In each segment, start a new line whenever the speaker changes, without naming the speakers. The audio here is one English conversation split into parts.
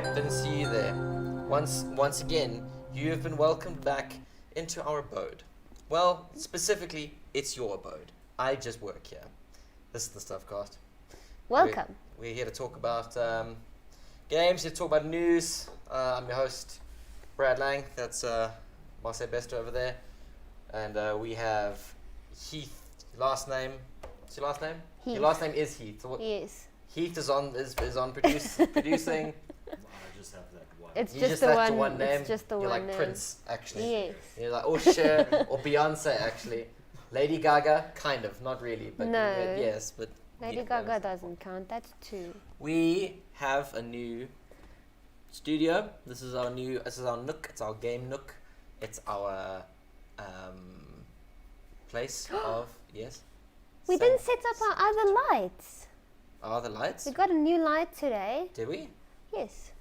didn't see you there. Once again, you have been welcomed back into our abode. Well, specifically, it's your abode. I just work here. This is the StuffCast.
Welcome.
We're here to talk about games, here to talk about news. I'm your host, Brad Lang. That's Marcel Bester over there. And we have Heath. Last name. What's your last name?
Heath.
Your last name is Heath. So
Yes.
Heath is on producing.
I just have that one.
It's
You
just the
have
one
name.
It's just the
You're
one
like
name.
Prince, actually.
Yes.
You're like Cher or Beyonce, actually. Lady Gaga, kind of, not really, but
No.
yes, but
Lady
yeah,
Gaga
that's-
doesn't count. That's two.
We have a new studio. This is our nook. It's our game nook. It's our place of yes.
We didn't set up our other lights.
Our other lights.
We got a new light today.
Did we?
Yes.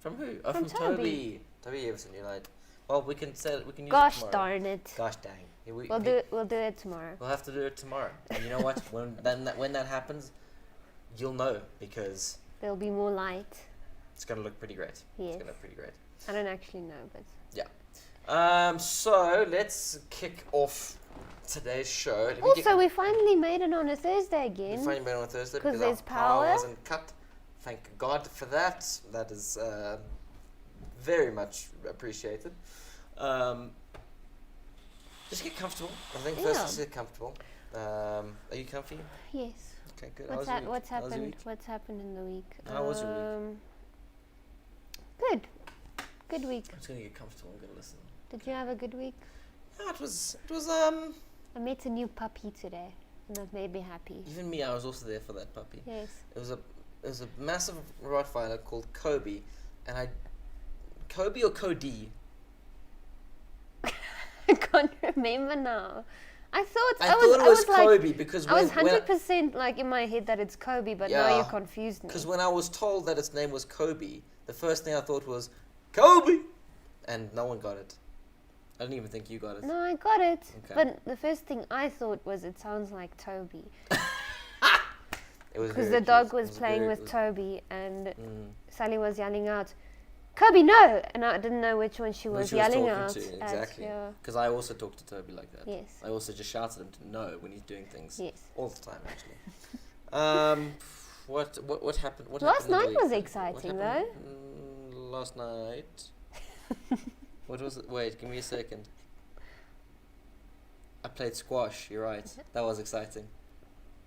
From who? Oh,
From
from
Toby.
Toby. Toby gave us a new light. Well, we can use
Gosh
it tomorrow.
darn it.
Gosh dang. Yeah,
We'll do it tomorrow.
We'll have to do it tomorrow. And you know what? when that happens, you'll know because
There'll be more light.
it's gonna look pretty great.
Yes.
It's gonna look pretty great.
I don't actually know, but
So let's kick off today's show. Let me
also we finally made it on a Thursday
we
again.
finally made it on Thursday
'Cause
because
there's
our power
power.
wasn't cut. Thank God for that. That is very much appreciated. Just get comfortable. I think first
Yeah.
just get comfortable. Are you comfy?
Yes.
Okay, good.
What's
How was your week?
What's
How was your
happened?
week?
What's happened in the week?
How was your week?
Good. Good week.
I'm just gonna get comfortable and gonna listen.
Did you have a good week?
Yeah, it was
I met a new puppy today, and that made me happy.
even me. I was also there for that puppy.
Yes.
It was a massive Rottweiler called Kobe, and Kobe or Cody?
I can't remember now. I thought
I thought it was
like,
Kobe because
I was
when
100% like in my head that it's Kobe, but now
Yeah.
you confused me.
because when I was told that its name was Kobe, the first thing I thought was Kobe, and no one got it. I didn't even think you got it.
No, I got it.
Okay.
But the first thing I thought was it sounds like Toby.
It was
Because
very
the dog
cute.
was
It
playing
very-
with
it was-
Toby, and
Mm.
Sally was yelling out, Kobe, no! And I didn't know which one she
Who
was
she was
yelling
talking
out
to,
at.
exactly.
Yeah.
Because I also talk to Toby like that.
Yes.
I also just shout at him to know when he's doing things.
Yes.
All the time, actually. What happened? What
Last
happened in the
night
week?
was
What
exciting,
happened, last night. What was it? Wait, give me a second. I played squash. You're right. That was exciting.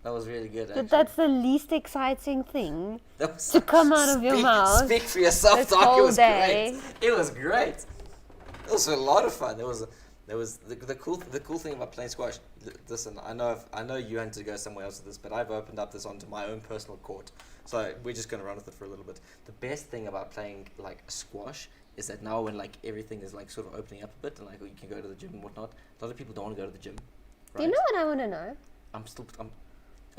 That was really good. Actually.
But that's the least exciting thing
That was
to come out of your mouth.
Speak for yourself,
this
dog. It
whole
was
day.
great. It was great. It was a lot of fun. There was the cool thing about playing squash. Listen, I know you had to go somewhere else with this, but I've opened up this onto my own personal court, so we're just gonna run with it for a little bit. The best thing about playing like squash is that now when like everything is like sort of opening up a bit and like you can go to the gym and whatnot, a lot of people don't want to go to the gym.
Do you know what I want to know?
I'm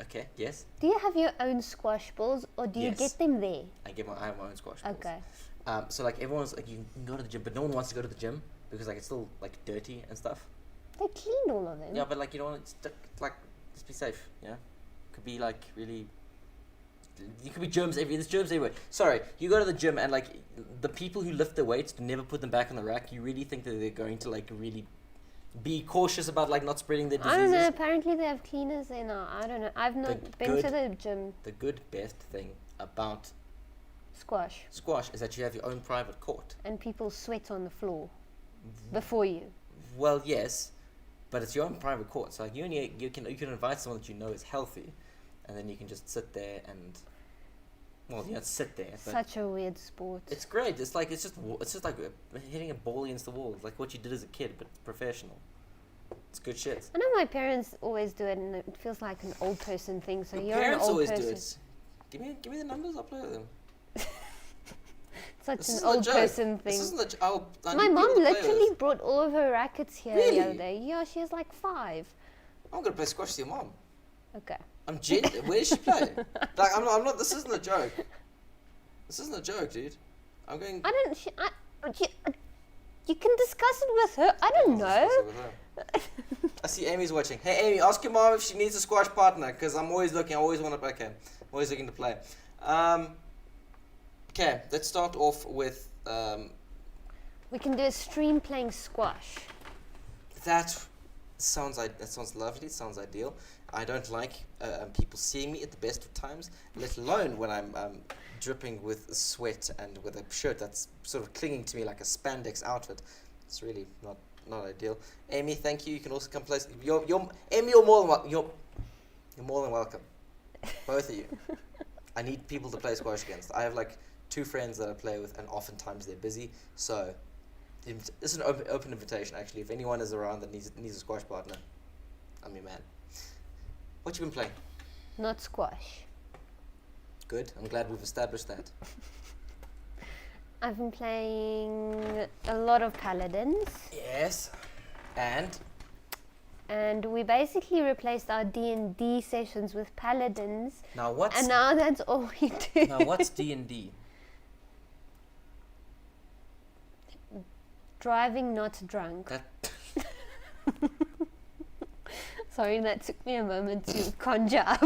okay. Yes,
Do you have your own squash balls, or do you
Yes.
get them there?
I have my own squash balls.
Okay.
So like everyone's like you can go to the gym, but no one wants to go to the gym because like it's still like dirty and stuff.
They cleaned all of them.
Yeah, but like you don't want to like just be safe. Yeah, could be like really. You could be germs there's germs everywhere. Sorry, you go to the gym and like the people who lift the weights never put them back on the rack. You really think that they're going to like really be cautious about like not spreading their diseases?
I don't know. Apparently they have cleaners there now. I don't know. I've not been to
good-
the gym.
The good best thing about
Squash.
squash is that you have your own private court.
And people sweat on the floor before you.
Well, yes, but it's your own private court. So like you can invite someone that you know is healthy, and then you can just sit there and you don't sit there. But
Such a weird sport.
it's great. It's just like hitting a ball against the wall. It's like what you did as a kid, but professional. It's good shit.
I know my parents always do it, and it feels like an old person thing. So
Your
you're an
parents
old
always
person.
do it. Give me the numbers. I'll play with them.
Such
This
an
isn't a
old
joke.
person
This
thing.
isn't a j- I
My
need
mom
people to play
literally
with.
brought all of her rackets here
Really?
the other day. Yeah, she has like 5.
I'm gonna play squash with your mom.
Okay.
Where does she play? Like I'm not. This isn't a joke. This isn't a joke, dude. I'm going.
I don't. You can discuss it with her. I don't know.
I see Amy's watching. Hey Amy, ask your mom if she needs a squash partner, because I'm always looking. I always want to. Okay, I'm always looking to play. Okay, let's start off with
We can do a stream playing squash.
that. That sounds lovely. It sounds ideal. I don't like people seeing me at the best of times, let alone when I'm dripping with sweat and with a shirt that's sort of clinging to me like a spandex outfit. It's really not ideal. Amy, thank you. You can also come play. Amy, you're more than welcome. Both of you. I need people to play squash against. I have like 2 friends that I play with, and oftentimes they're busy. So this is an open invitation. Actually, if anyone is around that needs a squash partner, I'm your man. What you been playing?
Not squash.
Good. I'm glad we've established that.
I've been playing a lot of paladins.
Yes.
And we basically replaced our D&D sessions with paladins.
Now what's
And now that's all we do.
now what's D&D?
Driving not drunk.
That
Sorry, that took me a moment to conjure up.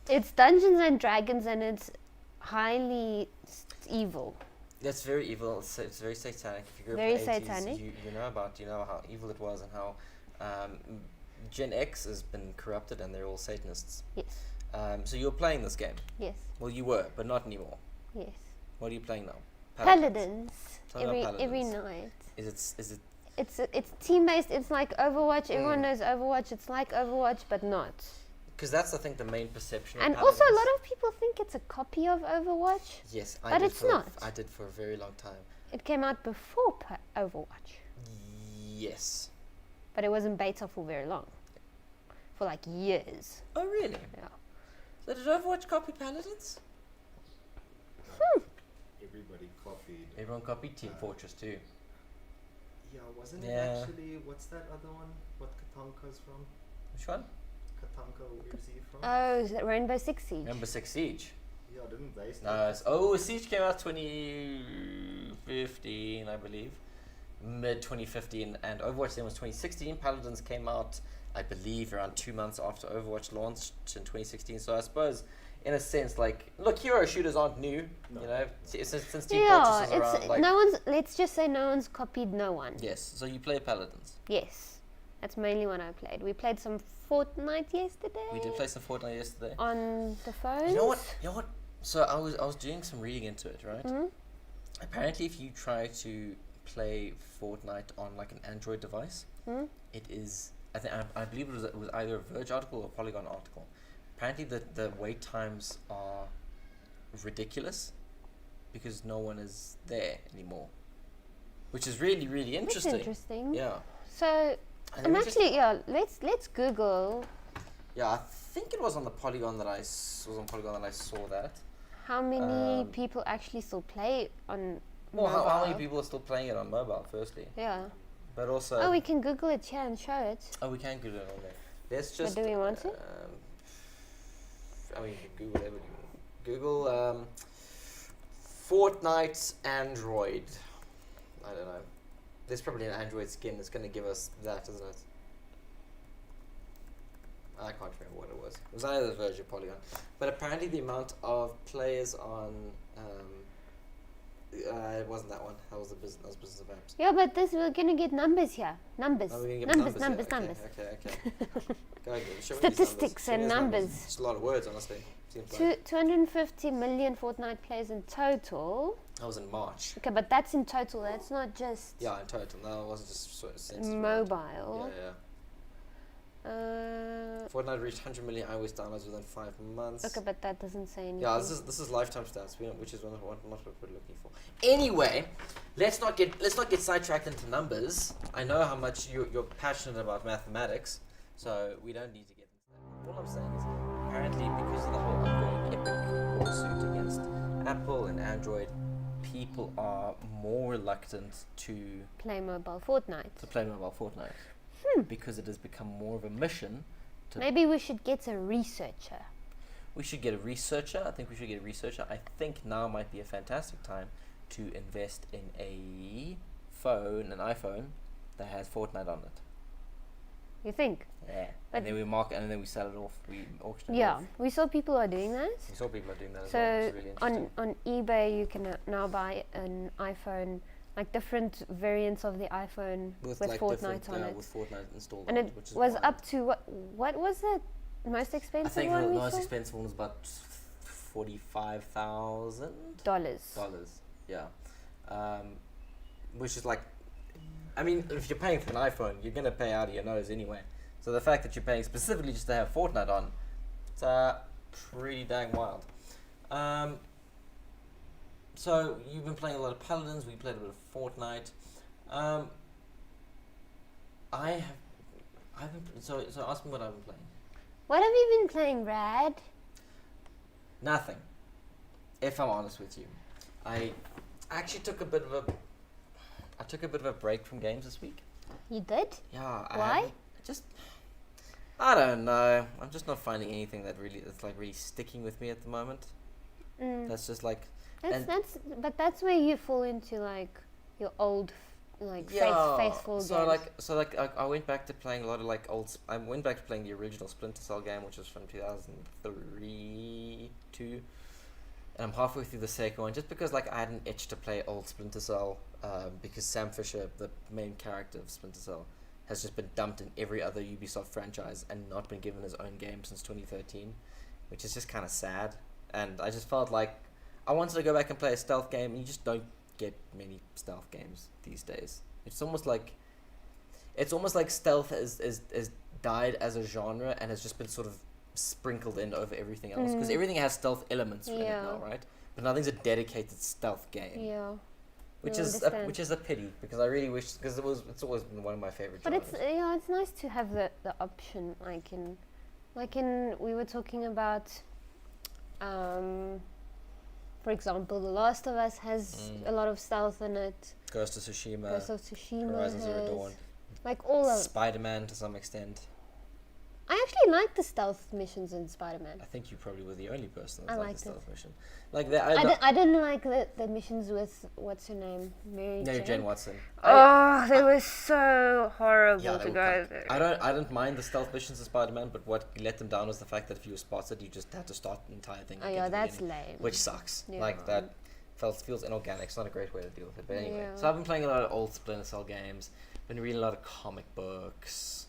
It's Dungeons and Dragons, and it's highly evil.
That's very evil. It's very satanic. If you grew up
Very
in the 80s,
satanic.
you know how evil it was, and how Gen X has been corrupted, and they're all Satanists.
Yes.
So you're playing this game.
Yes.
Well, you were, but not anymore.
Yes.
What are you playing now?
Paladins.
Tell me about
Every
Paladins.
night.
Is it?
It's team based. It's like Overwatch.
Mm.
Everyone knows Overwatch. It's like Overwatch, but not.
Because that's I think the main perception.
And
of
also, a
Paladins.
lot of people think it's a copy of Overwatch.
Yes,
But it's not.
I did for a very long time.
It came out before Overwatch,
Yes.
but it wasn't beta for very long. For like years.
Oh really?
Yeah.
So did Overwatch copy Paladins?
Everybody copied.
Everyone copied Team Fortress 2.
Yeah, wasn't
Yeah.
it actually? What's that other one? What Katanka's from?
Which one?
Katanka, where's he from?
Oh, is it Rainbow Six Siege?
Number 6 Siege.
Yeah, didn't they
No,
start?
Siege came out 2015, I believe. Mid 2015, and Overwatch then was 2016. Paladins came out, I believe, around 2 months after Overwatch launched in 2016. So I suppose, in a sense, like, look, hero shooters aren't new,
No.
you know, since Team
Yeah,
Fortress is around.
it's
Like,
no one's. Let's just say no one's copied no one.
yes, so you play Paladins.
Yes, that's mainly what I played. We played some Fortnite yesterday.
We did play some Fortnite yesterday.
On the phone.
You know what? So I was doing some reading into it, right?
Hmm?
Apparently, if you try to play Fortnite on like an Android device,
Hmm?
it is. I believe it was either a Verge article or a Polygon article. Apparently, the wait times are ridiculous because no one is there anymore, which is really
That's
interesting.
interesting.
Yeah.
So
And
I'm
let me just-
actually let's Google
Yeah, I think it was on the Polygon that I saw that.
how many
Um,
people actually still play on
Well, how many
mobile.
people are still playing it on mobile? Firstly,
Yeah.
but also.
Oh, we can Google it here and show it.
Oh, we can Google it on there. Let's just.
do we want to?
I mean, you can Google whatever you want. Google Fortnite Android. I don't know. There's probably an Android skin that's going to give us that, isn't it? I can't remember what it was. It was either the Verge or Polygon. But apparently the amount of players on... it wasn't that one. That was Business of Apps.
Yeah, but we're gonna get numbers here. Numbers.
Oh, we're gonna get
Numbers.
yeah. Okay. Go ahead. Show me these
Statistics
Show me
and
these
numbers.
It's a lot of words, honestly. Seems like
250 million Fortnite players in total.
that was in March.
Okay, but that's in total. That's not just
Yeah, in total. No, it wasn't just sort of censored around.
mobile.
Yeah.
Uh,
Fortnite reached 100 million iOS downloads within 5 months.
okay, but that doesn't say anything.
Yeah, this is lifetime stats, which is not what we're looking for. Anyway, let's not get sidetracked into numbers. I know how much you're passionate about mathematics, so we don't need to get into that. All I'm saying is, apparently, because of the whole ongoing epic lawsuit against Apple and Android, people are more reluctant to
Play mobile Fortnite.
play mobile Fortnite because it has become more of a mission.
Maybe we should get a researcher.
We should get a researcher. I think we should get a researcher. I think now might be a fantastic time to invest in an iPhone that has Fortnite on it.
You think?
Yeah.
But-
And then we mark it and then we sell it off. We auction it
Yeah,
off.
we saw people are doing that.
We saw people are doing that as
So
well. It's really interesting.
on eBay, you can now buy an iPhone, like different variants of the iPhone with
like
Fortnite on it.
with Fortnite installed
And
on
it
which is
was
wild.
up to what was it? Most
I
expensive
think
one
the
we
most
saw?
expensive one was about $45,000.
Dollars.
Yeah. Which is like, I mean, if you're paying for an iPhone, you're gonna pay out of your nose anyway. So the fact that you're paying specifically just to have Fortnite on, it's pretty dang wild. So you've been playing a lot of Paladins. We played a bit of Fortnite. I've been so ask me what I've been playing.
What have you been playing, Rad?
Nothing. If I'm honest with you, I actually took a bit of a break from games this week.
You did?
Yeah.
Why?
I don't know. I'm just not finding anything that's really sticking with me at the moment. That's just like.
That's where you fall into like your old faithful
So
games.
I went back to playing a lot of like I went back to playing the original Splinter Cell game, which was from 2003, 2. And I'm halfway through the second one, just because like I had an itch to play old Splinter Cell, because Sam Fisher, the main character of Splinter Cell, has just been dumped in every other Ubisoft franchise and not been given his own game since 2013, which is just kind of sad. And I just felt like I wanted to go back and play a stealth game, and you just don't get many stealth games these days. It's almost like stealth is died as a genre and has just been sort of sprinkled in over everything else, because everything has stealth elements in it now, right? But nothing's a dedicated stealth game.
Yeah.
Which
I
is
understand.
a pity, because I really wish, because it's always been one of my favorite
But
genres.
it's nice to have the option, like in we were talking about, for example, The Last of Us has a lot of stealth in it.
Ghost of Tsushima,
Ghost of Tsushima
Horizon Zero
has,
Dawn,
like all of.
Spider-Man to some extent.
I actually like the stealth missions in Spider-Man.
I think you probably were the only person that
I
liked
liked
the
it.
stealth mission. Like that,
I didn't like the missions with what's her name, Mary
Jane Watson.
Oh, they were so horrible
Yeah, they
to
were
go
cuck.
through.
I don't mind the stealth missions in Spider-Man, but what let them down was the fact that if you were spotted, you just had to start the entire thing.
Oh
again
yeah,
from the
that's
beginning,
lame.
which sucks.
Yeah.
Like that feels inorganic. It's not a great way to deal with it. But anyway,
Yeah.
so I've been playing a lot of old Splinter Cell games. Been reading a lot of comic books.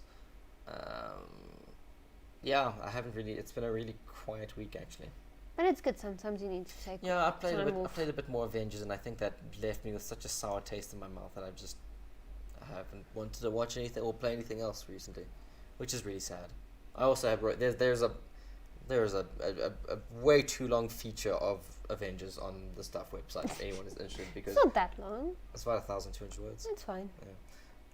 Yeah, I haven't really. It's been a really quiet week actually.
But it's good. Sometimes you need to take.
Yeah, I played
time
I
off.
played a bit more Avengers, and I think that left me with such a sour taste in my mouth that I haven't wanted to watch anything or play anything else recently, which is really sad. I also have there's a way too long feature of Avengers on the Stuff website if anyone is interested, because
It's not that long.
it's about 1,200 words.
It's fine.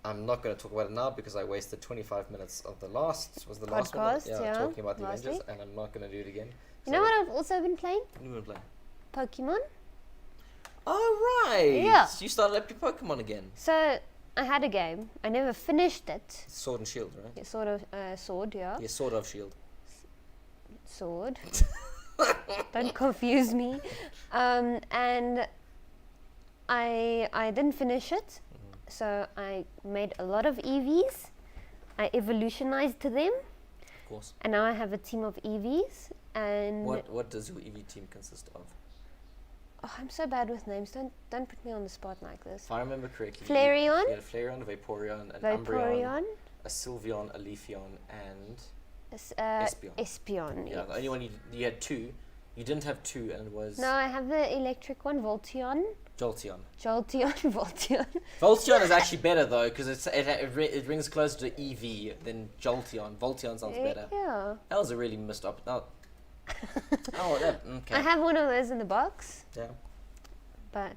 I'm not going to talk about it now because I wasted 25 minutes of the last one,
Podcast, yeah,
talking about the
last
Avengers,
week.
and I'm not going to do it again.
You know what I've also been playing?
What do you want to play?
Pokemon.
Oh right,
Yeah.
You started up your Pokemon again.
So I had a game. I never finished it.
Sword and Shield, right?
It's sort of sword, yeah.
Yeah, Sword of Shield.
Sword. Don't confuse me. And I didn't finish it. So I made a lot of EVs. I evolutionized to them,
Of course.
and now I have a team of EVs. And
What does your EV team consist of?
oh, I'm so bad with names. Don't put me on the spot like this.
If I remember correctly,
Flareon?
you had a Flareon, a Vaporeon, an Umbreon,
Vaporeon,
a Sylveon, a Leafeon, and
Espeon.
Espeon. Yeah, the only one you had two. You didn't have two, and it was
No, I have the electric one, Voltion.
Jolteon.
Jolteon, Voltion.
Voltion is actually better though, because it rings closer to EV than Jolteon. Voltion sounds better.
Yeah.
That was a really missed up. Oh, okay.
I have one of those in the box.
Yeah.
But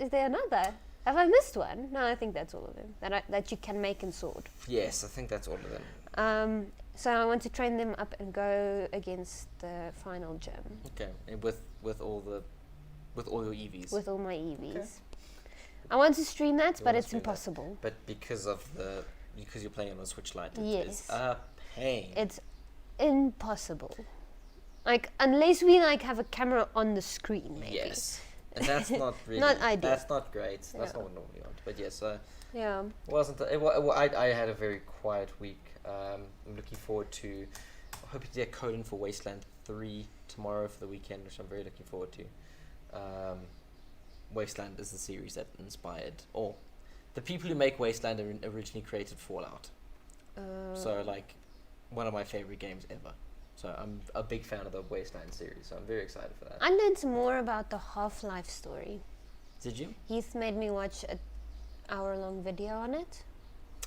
is there another? Have I missed one? No, I think that's all of them that you can make in Sword.
Yes, I think that's all of them.
So I want to train them up and go against the final gym
Okay, and with all your EVs.
with all my EVs.
Okay.
I want to stream that,
You
but
wanna
it's
stream that.
impossible.
But because you're playing on a Switch Lite,
Yes.
it's a pain.
It's impossible. Like unless we have a camera on the screen, maybe.
Yes. and that's not really
Not ideal.
That's not great. That's
Yeah.
not what I normally want. But yes,
Yeah.
I had a very quiet week. I'm looking forward to. I hope to get coding for Wasteland 3 tomorrow for the weekend, which I'm very looking forward to. Wasteland is the series that inspired, or the people who make Wasteland originally created Fallout. So like, one of my favorite games ever. So I'm a big fan of the Wasteland series. So I'm very excited for that.
I learned more about the Half-Life story.
Did you?
Heath made me watch an hour-long video on it.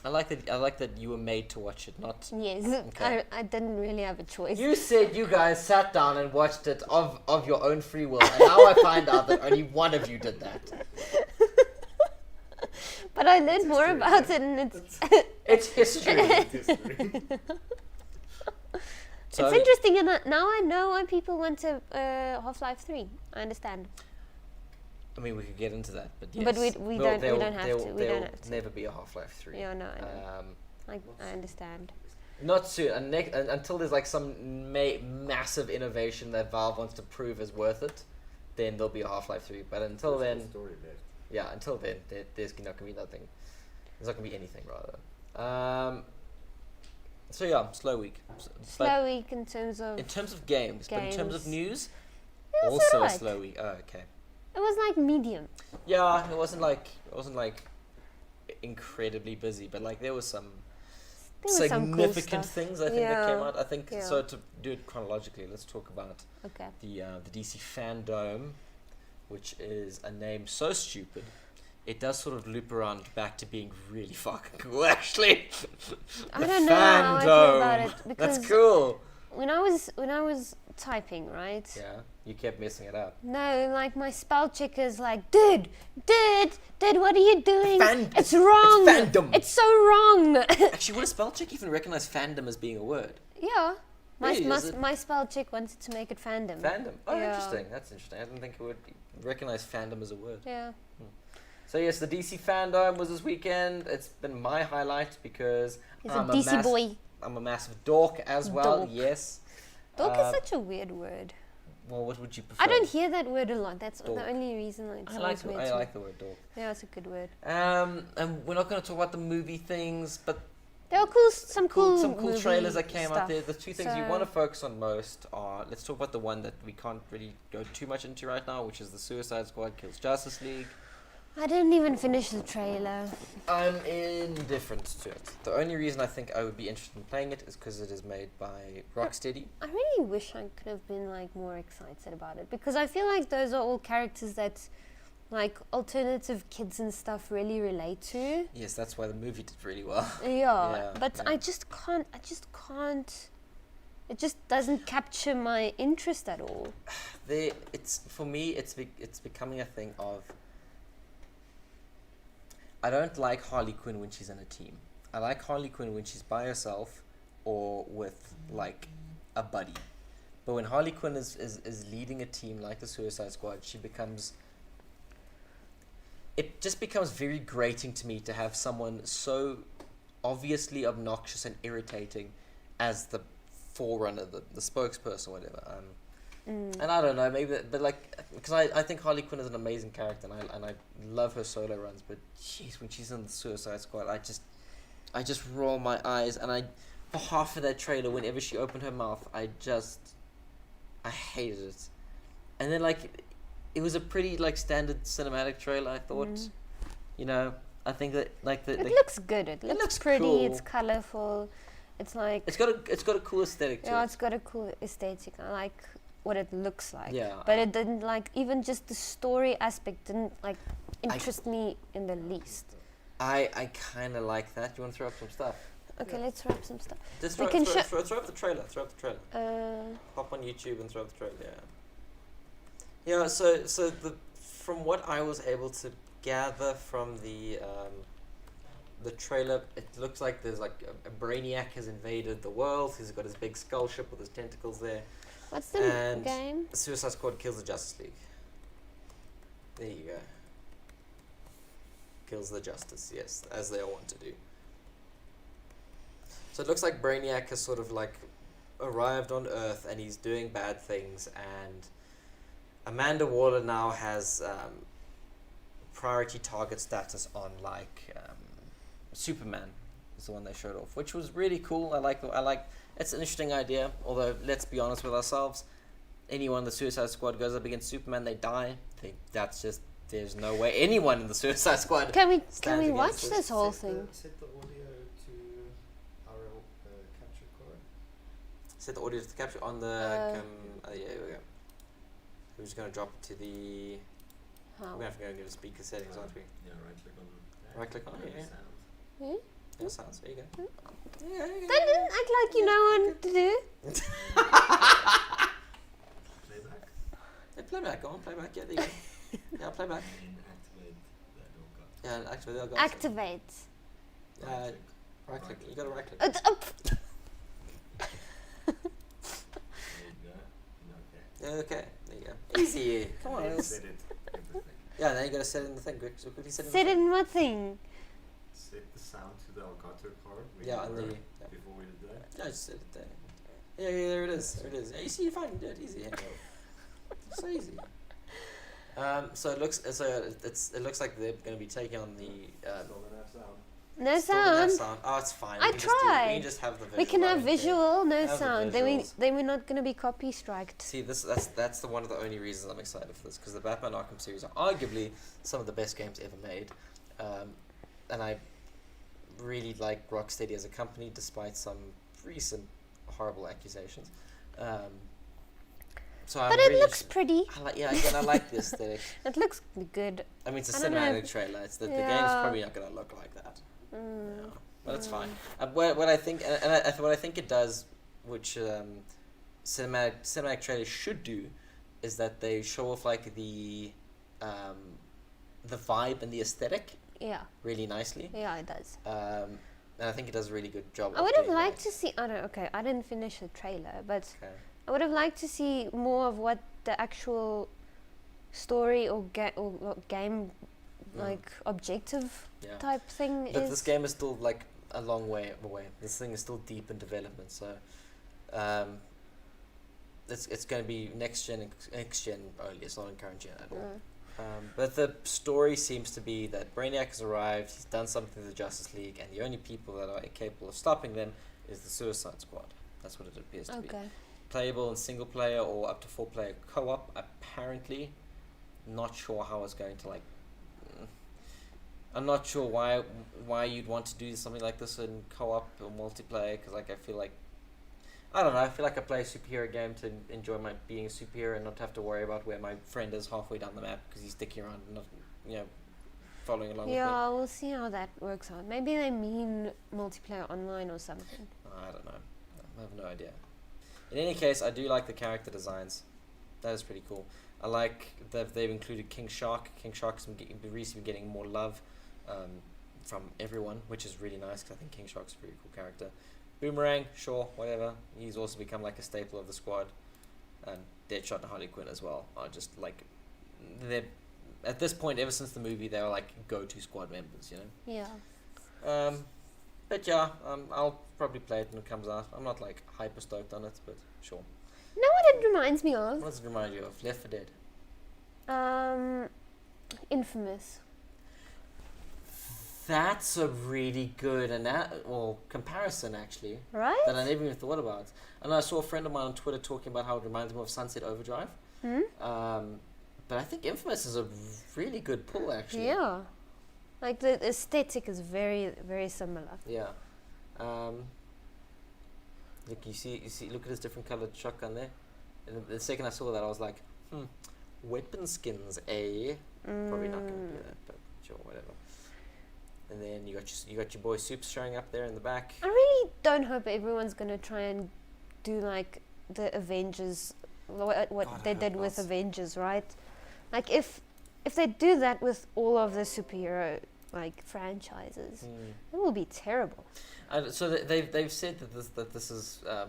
I like that you were made to watch it, not.
Yes,
Okay.
I didn't really have a choice.
You said you guys sat down and watched it of your own free will, and now I find out that only one of you did that.
But I learned
It's
more
history,
about
right?
it, and it's
It's history.
History.
So,
it's interesting, and now I know why people went to Half-Life 3. I understand.
I mean, we could get into that, but yes.
But we don't have to. We don't have to.
Never be a Half-Life 3.
Yeah, no, I know. I understand.
Not soon. Until there's like some massive innovation that Valve wants to prove is worth it, then there'll be a Half-Life 3. But until
There's
then,
no story left.
yeah, until then, there's not gonna be nothing. There's not gonna be anything rather. So yeah, slow week.
Slow week in terms of.
In terms of games, but in terms of
Games.
news,
It was
also
alright.
a slow week. Oh, okay.
It was like medium.
Yeah, it wasn't like incredibly busy, but like there was some
There was some cool
significant
stuff.
things I think that came
Yeah.
out. I think
Yeah.
so. To do it chronologically, let's talk about
Okay.
the DC Fandom, which is a name so stupid. It does sort of loop around back to being really fucking cool, actually.
I don't know how I feel about it because
That's cool.
when I was typing, right?
Yeah, you kept messing it up.
No, like my spell checker's like, dude, what are you doing?
Fan-
it's wrong.
it's fandom.
It's so wrong.
Actually, would a spell check even recognize fandom as being a word?
Yeah.
Really, is it?
My spell check wanted to make it fandom.
Fandom. Oh,
Yeah.
interesting. That's interesting. I didn't think it would recognize fandom as a word.
Yeah.
So yes, the DC Fandom was this weekend. It's been my highlight because
He's
I'm
a DC boy.
I'm a massive dork as well.
Dork.
Yes.
Dork is such a weird word.
Well, what would you prefer?
I don't hear that word a lot. That's
Dork.
the only reason it's
I
always weird.
I
to me.
like the word dork.
Yeah, it's a good word.
And we're not going to talk about the movie things, but
There were some cool
trailers
movie
that came out
stuff.
there. The two things you
So-
want to focus on most are, let's talk about the one that we can't really go too much into right now, which is the Suicide Squad kills Justice League.
I didn't even finish the trailer.
I'm indifferent to it. The only reason I think I would be interested in playing it is because it is made by Rocksteady.
I really wish I could have been like more excited about it because I feel like those are all characters that like alternative kids and stuff really relate to.
Yes, that's why the movie did really well.
Yeah, but
yeah.
I just can't. It just doesn't capture my interest at all.
For me, it's becoming a thing of. I don't like Harley Quinn when she's in a team. I like Harley Quinn when she's by herself or with like a buddy. But when Harley Quinn is leading a team like the Suicide Squad, it just becomes very grating to me to have someone so obviously obnoxious and irritating as the forerunner, the spokesperson, whatever. And I don't know, maybe, but like, because I think Harley Quinn is an amazing character, and I love her solo runs. But jeez, when she's in the Suicide Squad, I just roll my eyes, and for half of that trailer, whenever she opened her mouth, I hated it. And then like, it was a pretty like standard cinematic trailer. I thought, you know, I think that like
It looks good. It looks pretty.
cool.
It's colorful. It's like
it's got a cool aesthetic to
yeah,
it.
it's got a cool aesthetic. I like what it looks like.
Yeah,
But it didn't like even just the story aspect didn't like interest me in the least.
I kind of like that. You want to throw up some stuff?
Okay, let's wrap some stuff.
Just
We
throw,
can
throw,
sho-
throw, throw up the trailer. Throw up the trailer. Hop on YouTube and throw up the trailer. Yeah. So from what I was able to gather from the trailer, it looks like there's like a Brainiac has invaded the world. He's got his big skull ship with his tentacles there.
What's the
And
game?
Suicide Squad kills the Justice League. There you go. Kills the Justice, yes, as they all want to do. So it looks like Brainiac has sort of like arrived on Earth and he's doing bad things, Amanda Waller now has priority target status on like Superman is the one they showed off, which was really cool. I like it's an interesting idea. Although let's be honest with ourselves, anyone in the Suicide Squad goes up against Superman, they die. That's just there's no way anyone in the Suicide Squad.
Can we
stands
watch
against
this whole thing?
Set the audio to our capture card.
Set the audio to the capture on the. Yeah, here we go. We're just gonna drop it to the.
How?
We have to go and get the speaker settings, aren't we?
Yeah,
Right click on it. Yeah.
Hmm?
Yeah, sounds. There you go. Yeah, there you go.
Don't act like you know what to do.
Playback.
Yeah, playback. Go on, playback. Yeah, there you go. Yeah, playback.
And activate the Doka.
Yeah, activate the algorithm.
Activate.
Right click. You gotta right click.
There you go. Okay.
Yeah, okay. There you go. Easy. Come on.
Then set it. Everything.
Yeah, now you gotta set it in the thing. Quick, so quickly set it.
Set it in what thing?
Set the sound to the Elgato card. where
Yeah,
you
and
were
the.
before we did that.
Yeah, just set it there. Yeah, there it is. There it is. Yeah, you see, you find it easy. Yeah. So easy. So it looks it looks like they're going to be taking on the.
Still gonna have sound.
No
still gonna have
sound.
Oh, it's fine.
I
We can just do- we
tried.
can just have the visual.
We can
I
have
don't care.
visual, no
Have the
sound.
visuals.
Then we're not gonna be copy striked.
See, that's one of the only reasons I'm excited for this, because the Batman Arkham series are arguably some of the best games ever made, and I really like Rocksteady as a company, despite some recent horrible accusations. So I'm
But it
really
looks pretty.
I like the aesthetic.
It looks good.
I mean, it's a
I don't know
cinematic
if-
trailer. It's the game's
Yeah.
probably not going to look like that.
Mm.
No. But it's fine. What I think, what I think it does, which cinematic trailers should do, is that they show off like the vibe and the aesthetic
Yeah,
really nicely.
yeah, it does.
And I think it does a really good job.
I
of
would have
doing
liked
that.
to see. I didn't finish the trailer, but
Okay.
I would have liked to see more of what the actual story or game like objective
Yeah.
type thing
But
is.
this game is still like a long way away. This thing is still deep in development, so it's going to be next gen only. It's not in current gen at all. But the story seems to be that Brainiac has arrived. He's done something to the Justice League, and the only people that are capable of stopping them is the Suicide Squad. That's what it appears to be.
Okay.
Playable in single player or up to 4-player co-op. Apparently, not sure how it's going to like. I'm not sure why you'd want to do something like this in co-op or multiplayer, because like I feel like I don't know. I feel like I play a superhero game to enjoy my being a superhero and not have to worry about where my friend is halfway down the map because he's sticking around and not following along with me.
Yeah, we'll see how that works out. Maybe they mean multiplayer online or something.
I don't know. I have no idea. In any case, I do like the character designs. That is pretty cool. I like that they've included King Shark. King Shark's been recently getting more love from everyone, which is really nice because I think King Shark's a pretty cool character. Boomerang, sure, whatever. He's also become like a staple of the squad. And Deadshot and Harley Quinn as well are just like they're at this point, ever since the movie, they were like go-to squad members, you know.
Yeah.
But yeah, I'll probably play it when it comes out. I'm not like hyper stoked on it, but sure.
You know what it reminds me of?
What does it remind you of? Left 4 Dead.
Infamous.
That's a really good comparison actually
Right?
that I never even thought about. And I saw a friend of mine on Twitter talking about how it reminds him of Sunset Overdrive.
Hmm?
But I think Infamous is a really good pull actually.
Yeah. Like the aesthetic is very, very similar.
Yeah. Look, you see, look at his different colored shotgun there. And the second I saw that, I was like, weapon skins, eh? Probably not going to do that, but sure, whatever. And then you got your boy Soups showing up there in the back.
I really don't hope everyone's gonna try and do like the Avengers, what
God,
they
I
did
hope
with
not.
Avengers, right? Like if they do that with all of the superhero like franchises, it will be terrible.
So they've said that this is I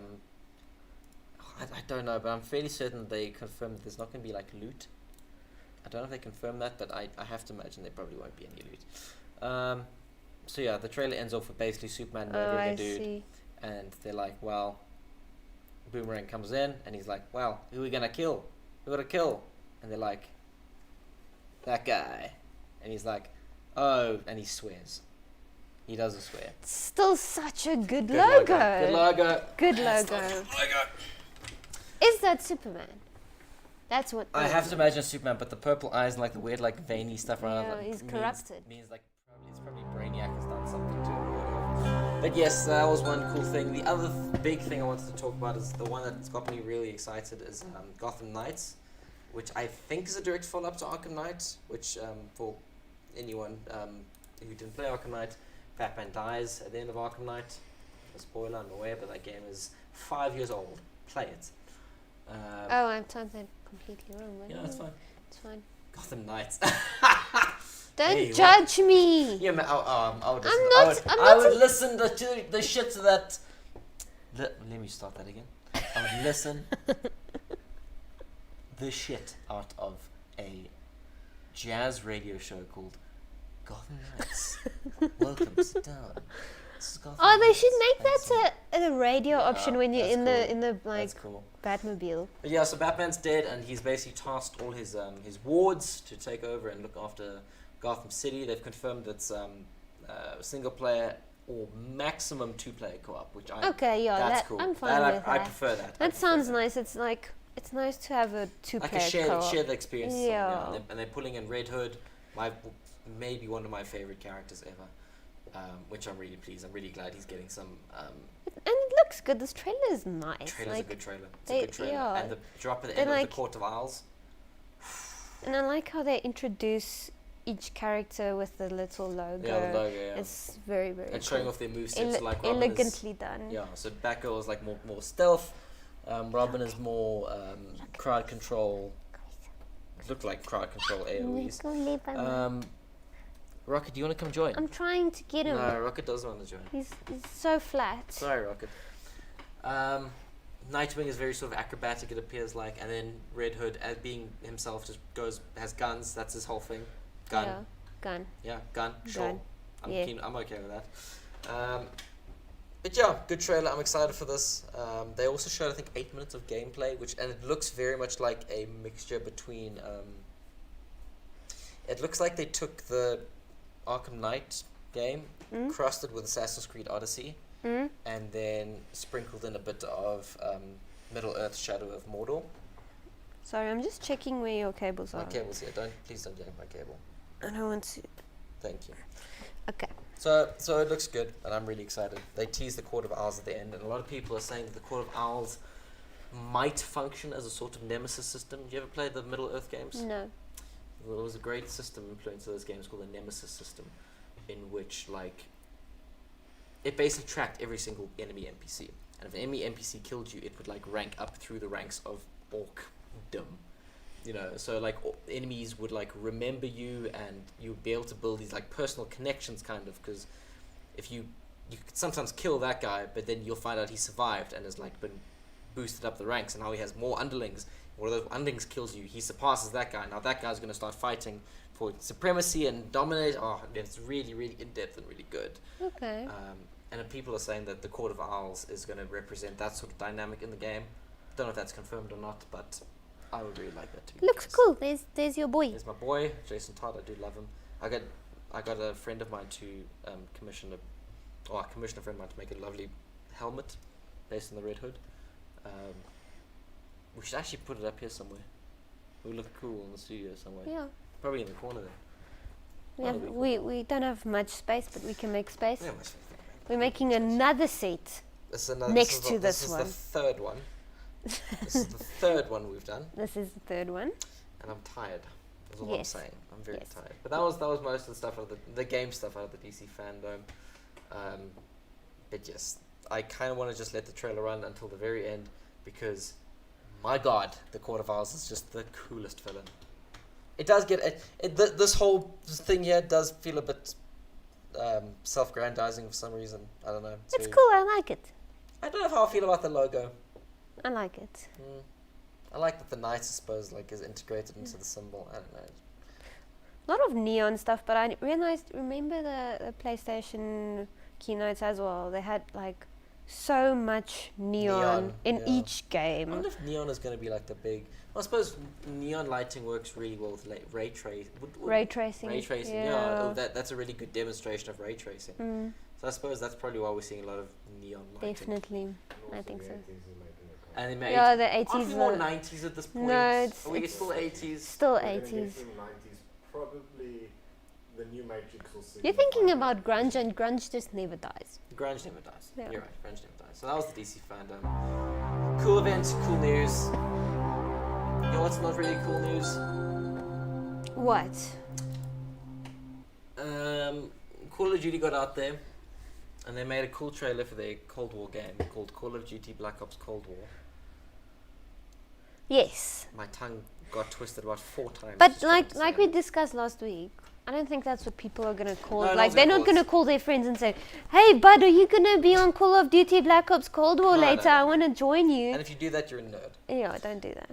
don't know, but I'm fairly certain they confirmed that there's not going to be like loot. I don't know if they confirmed that, but I have to imagine there probably won't be any loot. So yeah, the trailer ends off with basically Superman murdering
I
a dude,
see.
and they're like, well, Boomerang comes in, and he's like, well, who are we gonna kill? Who gotta kill? and they're like, that guy, and he's like, oh, and he swears. He doesn't swear.
Still such a good
Good
logo.
Good logo.
Good
That's
logo.
not good logo.
Is that Superman? That's what.
I have to imagine Superman, but the purple eyes and like the weird like veiny stuff around.
Yeah,
like,
he's
means-
corrupted.
Means like it's probably Brainiac has done something to it. Or whatever. But yes, that was one cool thing. The other big thing I wanted to talk about is the one that's got me really excited is Gotham Knights, which I think is a direct follow-up to Arkham Knight. Which for anyone who didn't play Arkham Knight, Batman dies at the end of Arkham Knight. A spoiler, I'm aware, but that game is 5 years old. Play it.
Oh, I've typed that completely wrong.
Yeah, that's fine.
It's fine.
Gotham Knights.
Don't
Hey,
judge me.
Yeah, man. I would listen.
I'm not-
I would listen to the shit to that. Let me start that again. I would listen the shit out of a jazz radio show called Gotham Knights. Welcome, sit down. This is Gotham
Oh, they
Knights.
should make
Thanks,
that a radio
Yeah,
option when you're
that's
in
cool.
the like
That's cool.
Batmobile.
But yeah, so Batman's dead, and he's basically tasked all his wards to take over and look after Gotham City. They've confirmed it's single player or maximum 2-player co-op, which I
Okay, yeah,
that's
that,
cool.
I'm fine
That
with
I
that.
prefer that. I
That
prefer
sounds
that.
nice. It's nice to have a
Like a
two-player
shared
co-op.
the experience.
Yeah.
And they're pulling in Red Hood, maybe one of my favorite characters ever, which I'm really pleased. I'm really glad he's getting some.
And it looks good. This trailer is nice.
Trailer's
like,
a good trailer. It's
they-
a good trailer.
yeah.
And the drop at the
They're
end of
like-
the Court of Owls.
and I like how they introduce each character with the little logo.
Yeah, the logo. Yeah.
It's very, very
And
cool.
showing off their movesets, so like Robin is,
elegantly done.
yeah. So Batgirl is like more stealth. Robin is more crowd control. Looked like crowd control AOE's. Rocket, do you want to come join?
I'm trying to get him.
No, Rocket doesn't want to join.
He's so flat.
Sorry, Rocket. Nightwing is very sort of acrobatic, it appears like, and then Red Hood, as being himself, just has guns. That's his whole thing. Gun.
Yeah, gun.
Yeah, gun. Sure.
Gun.
I'm
Yeah.
keen. I'm okay with that. But yeah, good trailer. I'm excited for this. They also showed, I think, 8 minutes of gameplay, and it looks very much like a mixture between. It looks like they took the Arkham Knight game, crossed it with Assassin's Creed Odyssey, and then sprinkled in a bit of Middle Earth: Shadow of Mordor.
Sorry, I'm just checking where your cables
My
are.
cable's here. Please don't yank my cable.
I don't want to.
Thank you.
Okay.
So it looks good, and I'm really excited. They teased the Court of Owls at the end, and a lot of people are saying that the Court of Owls might function as a sort of nemesis system. You ever played the Middle Earth games?
No.
Well, there was a great system influence of those games called the Nemesis system, in which like it basically tracked every single enemy NPC, and if an enemy NPC killed you, it would like rank up through the ranks of orcdom. You know, so like enemies would like remember you, and you would be able to build these like personal connections, kind of, because if you could sometimes kill that guy, but then you'll find out he survived and has like been boosted up the ranks, and now he has more underlings. One of those underlings kills you, he surpasses that guy. Now that guy's going to start fighting for supremacy and dominate. Oh, it's really, really in depth and really good.
Okay.
And then people are saying that the Court of Owls is going to represent that sort of dynamic in the game. Don't know if that's confirmed or not, but I would really like that to be.
Looks
the case.
cool. There's your boy.
There's my boy, Jason Todd. I do love him. I got a friend of mine to commission a friend of mine to make a lovely helmet based on the Red Hood. We should actually put it up here somewhere. It would look cool in the studio somewhere.
Yeah.
Probably in the corner there.
Yeah.
That'll be cool.
We don't have much space, but we can make space.
Yeah, much better.
We're making another seat.
This is another,
Next to
this
this
is
one.
the third one. This is the third one we've done,
This is the third one.
and I'm tired. That's all I'm
Yes.
saying. I'm very
Yes.
tired. But that was most of the stuff out of the game stuff out of the DC fandom. But yes, I kind of want to just let the trailer run until the very end, because my God, the Court of Owls is just the coolest villain. It does get this whole thing here does feel a bit self-grandizing for some reason. I don't know.
It's
very-
cool. I like it.
I don't know how I feel about the logo.
I like it.
I like that the knight, I suppose, like is integrated into the symbol. I don't know.
A lot of neon stuff, but I remember the PlayStation keynotes as well. They had like so much neon in
yeah.
each
I
game.
wonder if neon is going to be like the big. I suppose neon lighting works really well with ray tracing.
Ray tracing.
Ray tracing,
Yeah.
that's a really good demonstration of ray tracing.
Mm,
So I suppose that's probably why we're seeing a lot of neon lighting.
definitely.
And
I
also
think
the
so.
80s is making a
And
comeback.
in
Yeah, the
aren't
80s
we more
were
90s at this point?
No, it's-
Are we
it's-
still 80s?
still
We're gonna get
80s.
some 90s. Probably the new Matrix will see.
You're thinking about grunge, and grunge just never dies.
Grunge never dies.
Yeah.
You're right, grunge never dies. So that was the DC fandom. Cool event, cool news. You know what's not really cool news?
What?
Call of Duty got out there, and they made a cool trailer for their Cold War game called Call of Duty Black Ops Cold War.
Yes.
My tongue got twisted about 4 times.
But
just trying to
like
say
we
it.
discussed last week, I don't think that's what people are gonna call.
No, no
like
one's
they're
gonna
not
call
gonna
it.
call their friends and say, "Hey, bud, are you gonna be on Call of Duty Black Ops Cold War
No,
later?
no.
I want to join you."
And if you do that, you're a nerd.
Yeah, don't do that.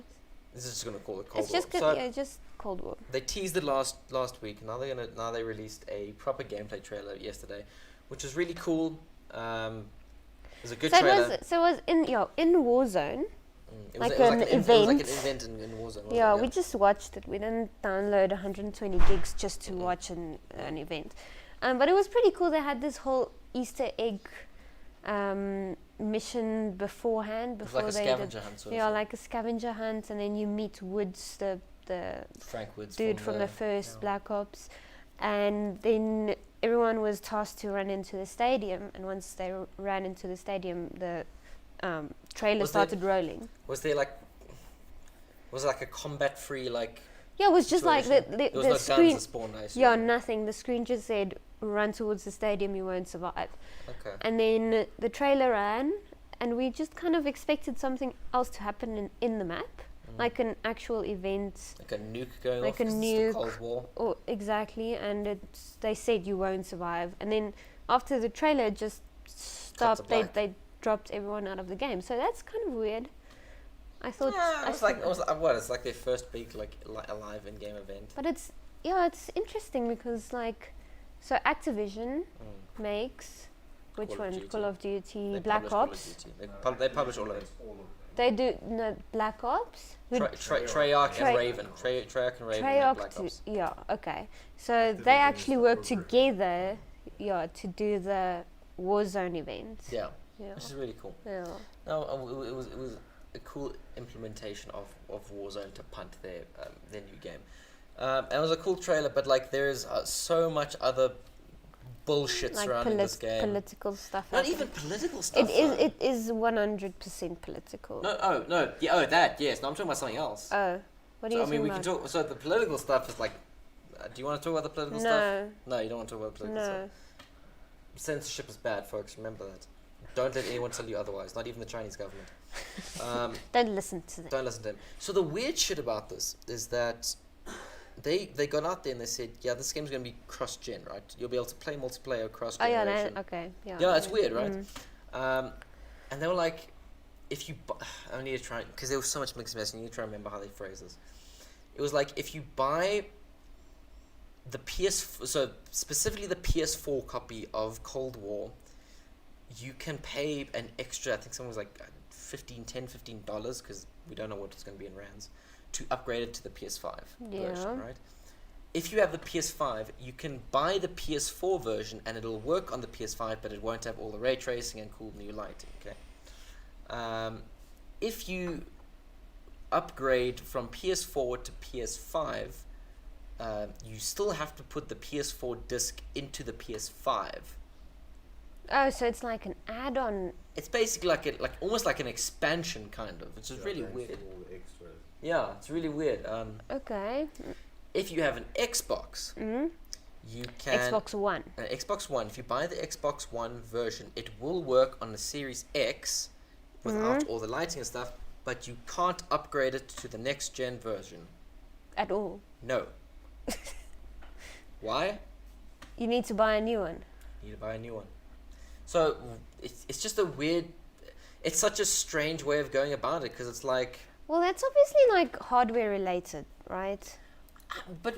This is just gonna call it Cold
It's
War.
just good.
So
Yeah, just Cold War.
they teased it last week. Now they released a proper gameplay trailer yesterday, which was really cool. It was a good
So
trailer.
it was in Warzone.
It
like
it was
an
it was like an
event.
event in Warzone. wasn't
Yeah,
it?
we just watched it. We didn't download 120 gigs just to watch an event. But it was pretty cool. They had this whole Easter egg mission beforehand.
It was
Before
like a
they
scavenger hunt sort of
yeah,
thing.
like a scavenger hunt, and then you meet Woods, the
Frank Woods
dude from the first
yeah.
Black Ops, and then everyone was tasked to run into the stadium. And once they ran into the stadium, the trailer
Was there-
started rolling.
Was there like, was it like a combat-free like?
Yeah, it was just like
situation?
the
There was
the
no
screen.
guns that spawned, I assume.
Yeah, nothing. The screen just said, "Run towards the stadium, you won't survive."
Okay.
And then the trailer ran, and we just kind of expected something else to happen in the map, like an actual event.
Like a nuke going
Like
off.
a
'cause it's
nuke.
the Cold War.
Oh, exactly. And they said you won't survive. And then after the trailer just stopped,
black.
they dropped everyone out of the game. So that's kind of weird. I thought.
Yeah,
I
it was like
thought-
what? It's like their first big like alive in-game event.
But it's interesting because like, so Activision makes which
Call of
one?
Duty.
Call of Duty,
They
Black
publish Call of
Ops.
Duty. They publish all of it.
They do no Black Ops. Who-
Treyarch
Trey-
and Raven. Treyarch and Raven. make
Treyarch
Black Ops.
yeah, okay. So
Activision
they
is
actually
the
work
programmer.
together, to do the Warzone event.
Yeah,
Yeah.
which is really cool.
Yeah.
No, it was a cool implementation of Warzone to punt their new game. And it was a cool trailer, but like there is so much other bullshit
Like
surrounding this game.
political stuff.
Not
happening.
even political stuff.
It is 100% political.
No, yeah, that, yes. No, I'm talking about something else.
Oh, what are
So,
you
I mean,
talking
we
about?
can talk. So the political stuff is like. Do you want to talk about the political stuff?
No,
No, you don't want to talk about the political stuff.
no.
Censorship is bad, folks. Remember that. Don't let anyone tell you otherwise. Not even the Chinese government.
Don't listen to them.
Don't listen to them. So the weird shit about this is that they got out there and they said, yeah, this game's going to be cross-gen, right? You'll be able to play multiplayer across
Oh yeah,
generation.
no, okay, yeah.
Yeah, it's
okay.
weird, right?
Mm.
And they were like, if you... I need to try... Because there was so much mixed mess, and you need to try and remember how they phrased this. It was like, if you buy the so specifically the PS4 copy of Cold War, you can pay an extra, I think someone was like $15, because we don't know what it's going to be in rands, to upgrade it to the PS5
Yeah.
version, right? If you have the PS5, you can buy the PS4 version and it'll work on the PS5, but it won't have all the ray tracing and cool new lighting, okay? If you upgrade from PS4 to PS5, you still have to put the PS4 disc into the PS5.
Oh, so it's like an add-on.
It's basically like almost like an expansion kind of, which is really weird.
All the extras.
Yeah, it's really weird.
Okay.
If you have an Xbox,
Mm.
you can
Xbox One.
Xbox One. If you buy the Xbox One version, it will work on the Series X without all the lighting and stuff, but you can't upgrade it to the next gen version.
At all.
No. Why?
You need to buy a new one.
You need to buy a new one. So it's just a weird. It's such a strange way of going about it because it's like.
Well, that's obviously like hardware related, right?
But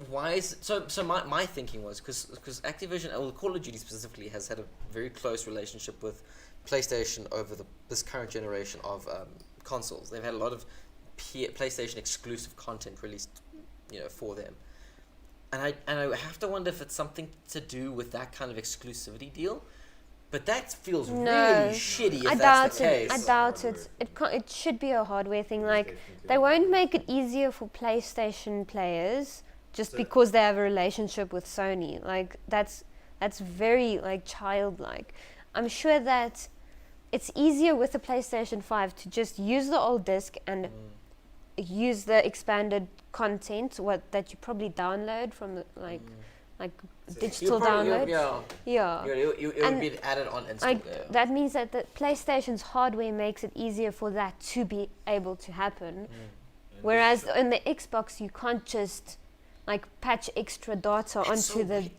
why is it, so my thinking was because Activision, well, Call of Duty specifically, has had a very close relationship with PlayStation over this current generation of consoles. They've had a lot of PlayStation exclusive content released, for them. And I have to wonder if it's something to do with that kind of exclusivity deal. But that feels
No.
really shitty if
I
that's
doubt
the
it.
case.
I doubt it. It should be a hardware thing. Like, they won't make it easier for PlayStation players just
So-
because they have a relationship with Sony. Like, that's very like childlike. I'm sure that it's easier with the PlayStation 5 to just use the old disc and use the expanded content that you probably download from the like
So
digital downloads. Yeah.
It would
And
be added on install.
Like, that means that the PlayStation's hardware makes it easier for that to be able to happen. Whereas in the Xbox, you can't just like patch extra data onto the.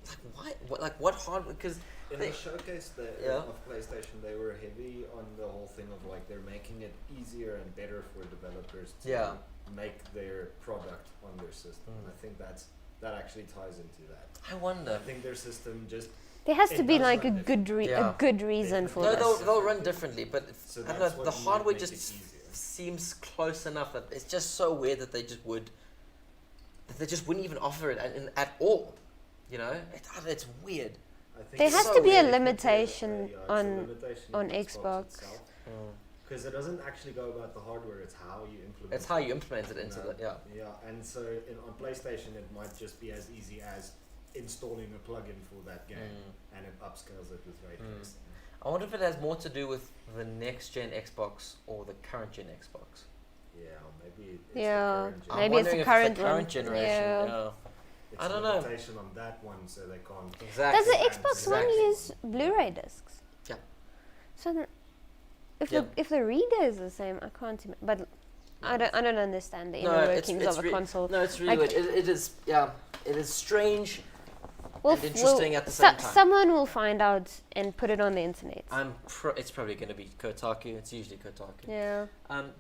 What hardware? Because
in the showcase of PlayStation, they were heavy on the whole thing of like they're making it easier and better for developers to make their product on their system. I think that actually ties into that.
I wonder.
I think their system just
There has to
it
be
does
like a
run
good
Yeah.
a good reason for
No,
this.
they'll run differently, but
so
I don't
that's
know.
what
The
might
hardware
make
just
it easier.
seems close enough that it's just so weird that they just wouldn't even offer it at all. It's weird.
I think
There
it's
has
so
to be a
weird.
limitation
It's a
on
limitation
on
in
Xbox.
itself. Because it doesn't actually go about the hardware, it's how you implement
It's how you implement it into the
Yeah, and so on PlayStation it might just be as easy as installing a plugin for that game and it upscales it with ray tracing.
I wonder if it has more to do with the next gen Xbox or the current gen Xbox.
Yeah, or maybe it's
Yeah,
the current
I'm
maybe it's
wondering
the
if
current
the
one.
current generation.
Yeah.
It's
I don't
a
know.
limitation on that one, so they can't.
Exactly.
Does the
and
Xbox One
exactly.
use Blu-ray discs?
Yeah.
So if
Yeah.
the reader is the same, I can't. But I don't understand the
No,
inner
it's-
workings
it's
of a console.
No, it's really
Like-
weird. It is. Yeah, it is strange
Well,
and interesting at the same time.
Someone will find out and put it on the internet.
It's probably going to be Kotaku. It's usually Kotaku.
Yeah.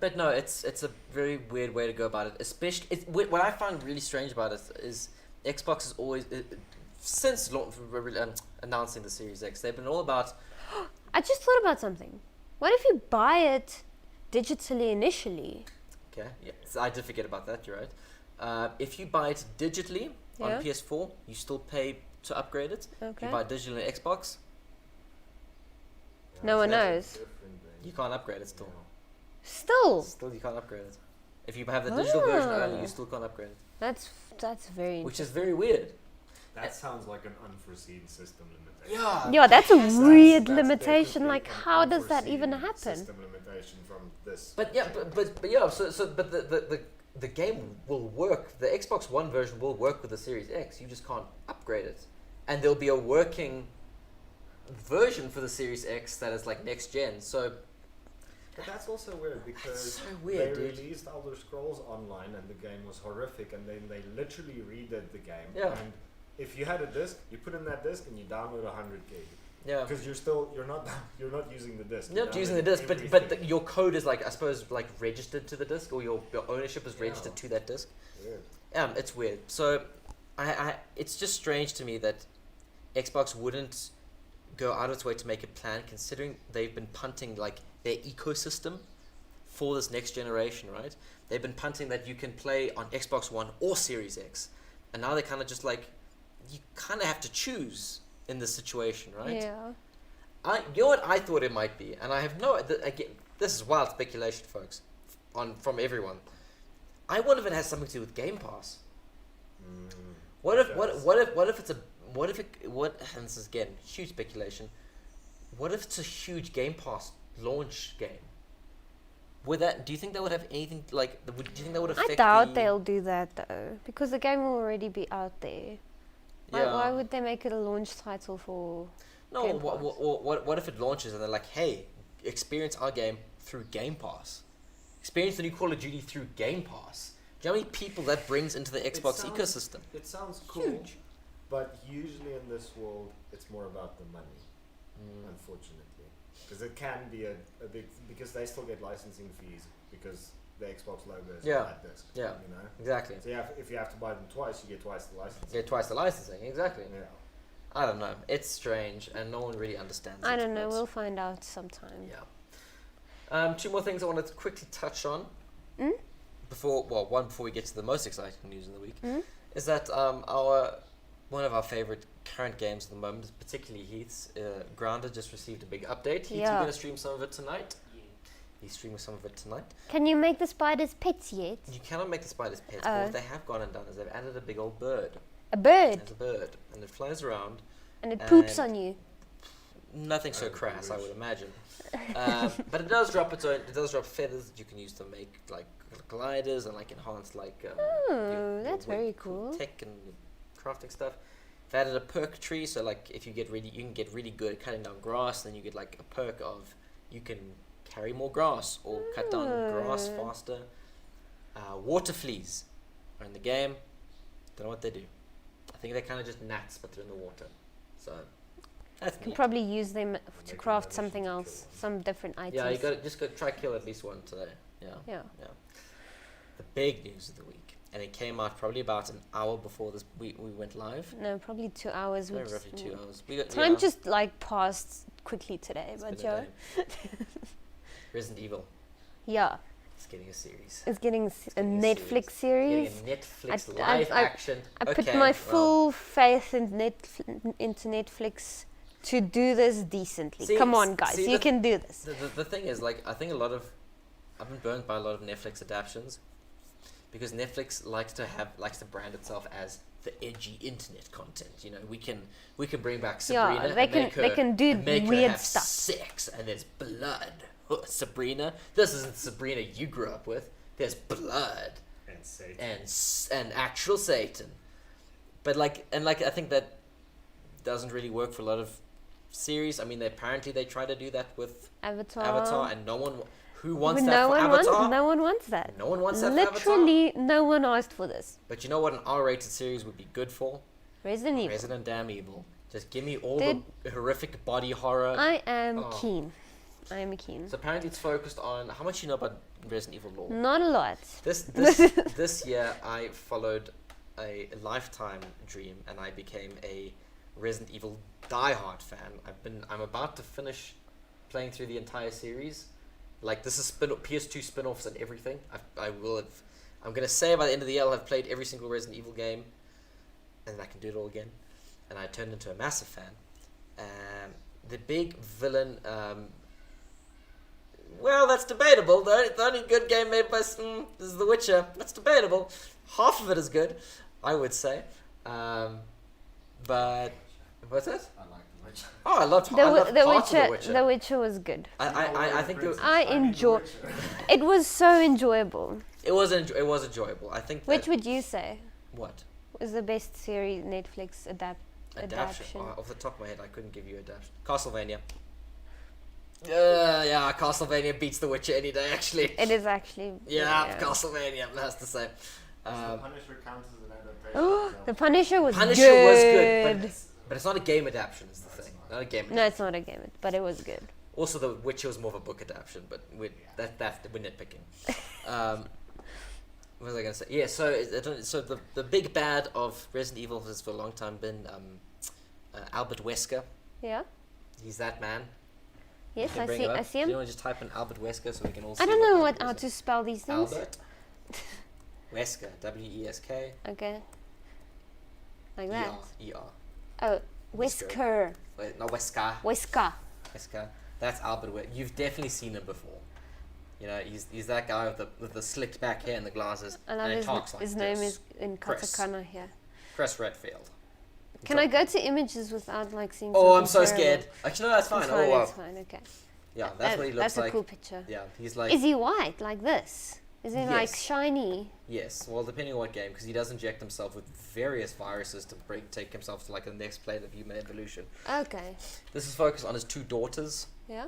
But no, it's a very weird way to go about it. Especially, what I find really strange about it is Xbox is always since announcing the Series X, they've been all about.
I just thought about something. What if you buy it digitally initially?
Okay, yeah, so I did forget about that. You're right. If you buy it digitally on
Yeah.
PS4, you still pay to upgrade it. If
Okay.
you buy it digitally on Xbox,
No one
it's
knows.
different then.
you can't upgrade it still.
Still,
Still, you can't upgrade it. If you have the digital version only,
Ah.
you still can't upgrade it,
that's very
which is very weird.
That sounds like an unforeseen system limitation.
Yeah, that's a
Yes,
weird
That's
limitation.
definitely
Like,
an
how does that
unforeseen
even happen?
System limitation from this.
But yeah, but yeah. But the game will work. The Xbox One version will work with the Series X. You just can't upgrade it, and there'll be a working version for the Series X that is like next gen. So
But that's also weird because
so weird,
they
dude.
released Elder Scrolls Online and the game was horrific, and then they literally redid the game.
Yeah.
And if you had a disc, you put in that disc and you download 100 gig
yeah.
because you're not using the disc.
You're not using the disc, but your code is like, I suppose, like registered to the disc, or your ownership is registered
Yeah.
to that disc.
Weird.
It's weird. So, it's just strange to me that Xbox wouldn't go out of its way to make a plan, considering they've been punting like their ecosystem for this next generation, right? They've been punting that you can play on Xbox One or Series X, and now they're kind of just like, you kind of have to choose in this situation, right?
Yeah.
You know what I thought it might be, and I have again, this is wild speculation, folks, from everyone. I wonder if it has something to do with Game Pass. What if and this is again huge speculation. What if it's a huge Game Pass launch game? Do you think that would have anything like? Do you think that would affect?
I doubt they'll do that though, because the game will already be out there. Why would they make it a launch title for?
No,
Game Pass?
what if it launches and they're like, hey, experience our game through Game Pass. Experience the new Call of Duty through Game Pass. Do you know how many people that brings into the Xbox ecosystem?
It sounds cool,
Huge.
but usually in this world, it's more about the money, unfortunately, because it can be a big because they still get licensing fees because the Xbox logo is
Yeah.
on that disc.
Yeah.
You know.
Exactly.
So if you have to buy them twice, you get twice the licensing.
Get twice the licensing. Exactly.
Yeah.
I don't know. It's strange, and no one really understands it.
I don't know.
but-
We'll find out sometime.
Yeah. Two more things I wanted to quickly touch on. Before we get to the most exciting news of the week, is that one of our favorite current games at the moment, particularly Heath's, Grounded just received a big update. Heath, you're going to stream some of it tonight? He's streaming some of it tonight.
Can you make the spiders pets yet?
You cannot make the spiders pets, but what they have gone and done is they've added a big old bird.
A bird?
There's a bird, and it flies around.
And it poops on you.
Nothing so crass, I would imagine. But it does drop feathers that you can use to make like gliders and like enhance like
that's very cool.
Tech and crafting stuff. They've added a perk tree, so like if you can get really good at cutting down grass, then you get like a perk of you can carry more grass or cut down grass faster. Water fleas are in the game. Don't know what they do. I think they're kind of just gnats, but they're in the water. So that's
Can
neat.
probably use them to craft something else, some different items.
Yeah, you got to try kill at least one today. Yeah. The big news of the week, and it came out probably about an hour before this we went live.
No, probably 2 hours.
No, roughly 2 hours.
Time just like passed quickly today, but Joe.
Resident Evil.
Yeah.
It's getting a series.
It's getting a
getting a
Netflix series.
Getting a Netflix live action.
I put my full faith in into Netflix to do this decently. Come on, guys, you can do this.
The thing is, like, I think I've been burned by a lot of Netflix adaptions because Netflix likes to brand itself as the edgy internet content. You know, we can bring back Sabrina.
Yeah, they can do weird
have
stuff.
Sex and there's blood. Sabrina, this isn't Sabrina you grew up with. There's blood
And Satan.
and actual Satan. But I think that doesn't really work for a lot of series. I mean, they try to do that with Avatar, and no one wants that for Avatar.
No one wants that.
No one wants that for Avatar.
Literally, no one asked for this.
But you know what an R-rated series would be good for?
Resident Evil.
Resident damn Evil. Just give me all the horrific body horror.
I am keen.
So apparently it's focused on how much you know about Resident Evil lore.
Not a lot.
This year I followed a lifetime dream and I became a Resident Evil diehard fan. I'm about to finish playing through the entire series. Like, this is PS2 spin-offs and everything. I'm gonna say by the end of the year I'll have played every single Resident Evil game, and then I can do it all again. And I turned into a massive fan. The big villain. Well, that's debatable. The only good game made by is The Witcher. That's debatable. Half of it is good, I would say. But what's it?
I like The Witcher.
Oh, I loved
The
parts of The
Witcher.
Witcher.
The Witcher was good.
I think
I enjoy. It was so enjoyable.
it was enjoyable. I think.
Which would you say
What?
was the best series Netflix adaptation?
Off the top of my head, I couldn't give you adaptation. Castlevania. Yeah, Castlevania beats The Witcher any day, actually.
It is actually.
Yeah, Castlevania, has to say.
The Punisher counts as an adaptation.
The Punisher was
Punisher
good.
was good, but it's not a game adaptation, is the thing. Not a game adaptation.
No, it's not a game, but it was good.
Also, The Witcher was more of a book adaptation, but we're nitpicking. What was I going to say? Yeah, so the big bad of Resident Evil has for a long time been Albert Wesker.
Yeah.
He's that man.
Yes,
You can
I
bring
see.
it up.
I see
Do
him.
you want to just type in Albert Wesker so we can all see
I don't know
Albert
how
is?
to spell these things.
Albert Wesker, W-E-S-K.
Okay. Like that.
E-R.
Oh,
Wesker.
Whisker.
Wait, no, Wesker.
Whisker.
Wesker. That's Albert Wesker. You've definitely seen him before. You know, he's that guy with the slicked back hair and the glasses.
I love
and he
his,
talks like
his
this.
name is in
Chris.
katakana here.
Chris Redfield.
Can I go to images without like seeing?
Oh, I'm
something
so
terrible?
scared. Actually, no, that's fine.
It's
Oh,
fine.
wow.
It's fine. Okay.
Yeah, that's what he looks
That's
like.
a cool picture.
Yeah, he's like.
Is he white like this? Is he like
Yes.
shiny?
Yes, well, depending on what game, because he does inject himself with various viruses to take himself to like the next plane of human evolution.
Okay.
This is focused on his two daughters,
Yeah.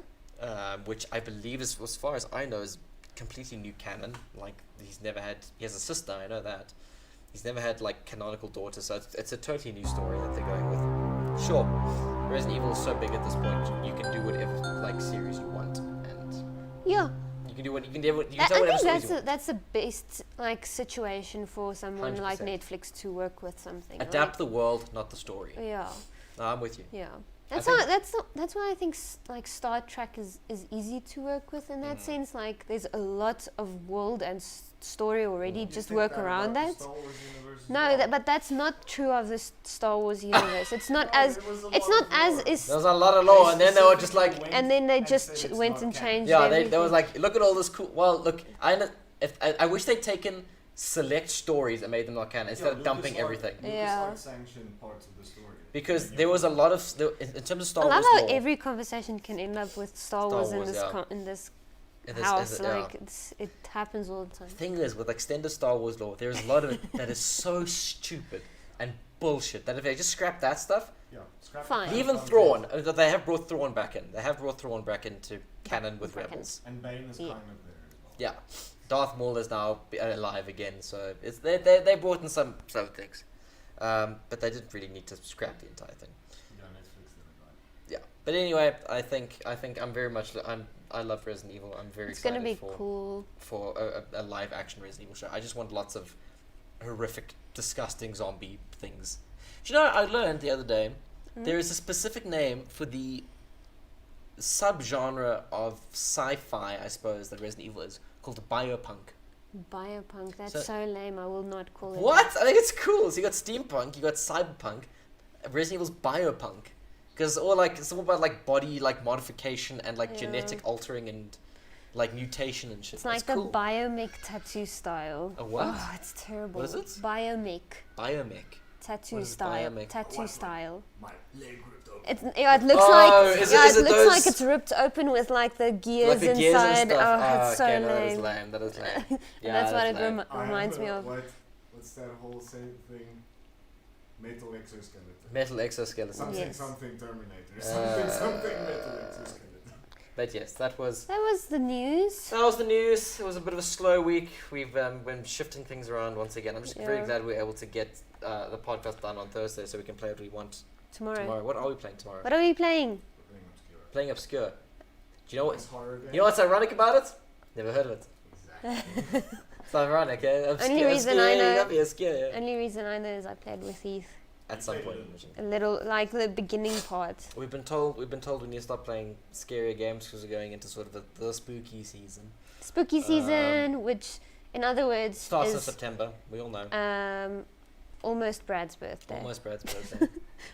which I believe is, as far as I know, is completely new canon. Like, he has a sister, I know that. He's never had like canonical daughters, so it's a totally new story that they're going with. Sure, Resident Evil is so big at this point, you can do whatever like series you want, and
Yeah.
you can do what you can do. You can
I
tell whatever
think
stories you want.
that's the best like situation for someone like
100%.
Netflix to work with something.
Adapt the world, not the story.
Like, yeah.
No, I'm with you.
Yeah. That's why I think like Star Trek is easy to work with in that sense. Like there's a lot of world and story already. Just work around that. No, but that's not true of the Star Wars universe. It's not as is.
There was a lot of lore, and then they were just like,
And then they just went and changed.
yeah,
everything.
they was like, look at all this cool. Well, look, I wish they'd taken select stories and made them not canon instead of dumping everything.
Yeah.
Sanctioned parts of the story.
Because there was a lot of in terms of Star
I
Wars
love how
lore.
every conversation can end up with Star Wars in
Wars,
this
yeah.
in this
It is-
house.
is it- yeah.
Like it happens all the time.
The thing is, with extended Star Wars lore, there's a lot of it that is so stupid and bullshit that if they just scrap that stuff,
Fine.
even Thrawn, they have brought Thrawn back in. They have brought Thrawn back into canon with
Back in.
Rebels.
And Bane is
Yeah.
kind of there as well.
Yeah, Darth Maul is now alive again, so it's they brought in some things, but they didn't really need to scrap the entire thing.
Yeah, Netflix did it right.
Yeah, but anyway, I think I'm very much I love Resident Evil. I'm very
It's
excited
gonna be
for
cool.
a live action Resident Evil show. I just want lots of horrific, disgusting zombie things. Do you know, I learned the other day there is a specific name for the subgenre of sci-fi, I suppose, that Resident Evil is, called biopunk.
Biopunk. That's
So-
so lame. I will not call it.
What? I think it's cool. So you got steampunk, you got cyberpunk, Resident Evil's biopunk. Because it's all about like body like modification and like
Yeah.
genetic altering and like mutation and shit.
It's like
That's
the
cool.
biomech tattoo style.
A what?
Oh, it's terrible.
What is it?
Biomech
Biomech.
tattoo
What is
style.
biomech?
Tattoo style.
My leg ripped open.
It looks
Oh,
like
is it
it looks
those-
like it's ripped open with like the gears
Like the gears
inside.
and stuff.
Oh, it's so
okay, no, that is
lame.
lame. That is lame. Yeah,
That's what
that's
it
lame.
reminds me of.
What's that whole same thing? Metal exoskeleton.
Metal exoskeleton.
Something
Yes.
something Terminator.
Uh,
Something metal exoskeleton.
But yes, that was
the news.
the news. It was a bit of a slow week. We've been shifting things around once again. I'm just very
Yeah.
glad we're able to get the podcast done on Thursday so we can play what we want
Tomorrow.
What are we playing tomorrow?
What are we playing?
Playing obscure.
Playing Obscure. Do you know what?
Nice horror game.
You know what's ironic about it? Never heard of it.
Exactly.
It's ironic, eh? Obscure,
Only reason I know-
Obscure, yeah.
Only reason I know is I played with Heath.
At some point in the mission.
A little, like the beginning part.
We've been told we need to stop playing scarier games because we're going into sort of the spooky season.
Spooky season, which in other words
Starts in
is
September. We all know.
almost Brad's birthday.
Almost Brad's birthday.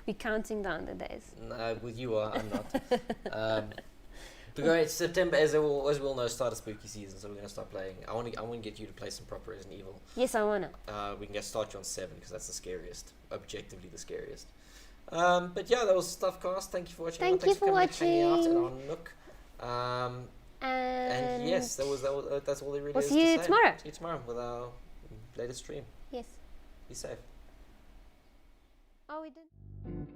We're counting down the days.
No, with you are. I'm not. But going September, as we all know, start a spooky season, so we're gonna start playing. I want to get you to play some proper Resident Evil.
Yes, I wanna.
We can start you on 7 because that's the scariest, objectively the scariest. But yeah, that was StuffCast. Thank you for watching.
Thank
Thanks
you for
coming and hanging out in our
watching.
nook.
And
And yes, that's all there really
we'll
is
see
to
you
say.
tomorrow.
See you tomorrow with our latest stream.
Yes.
Be safe.
Oh, we did.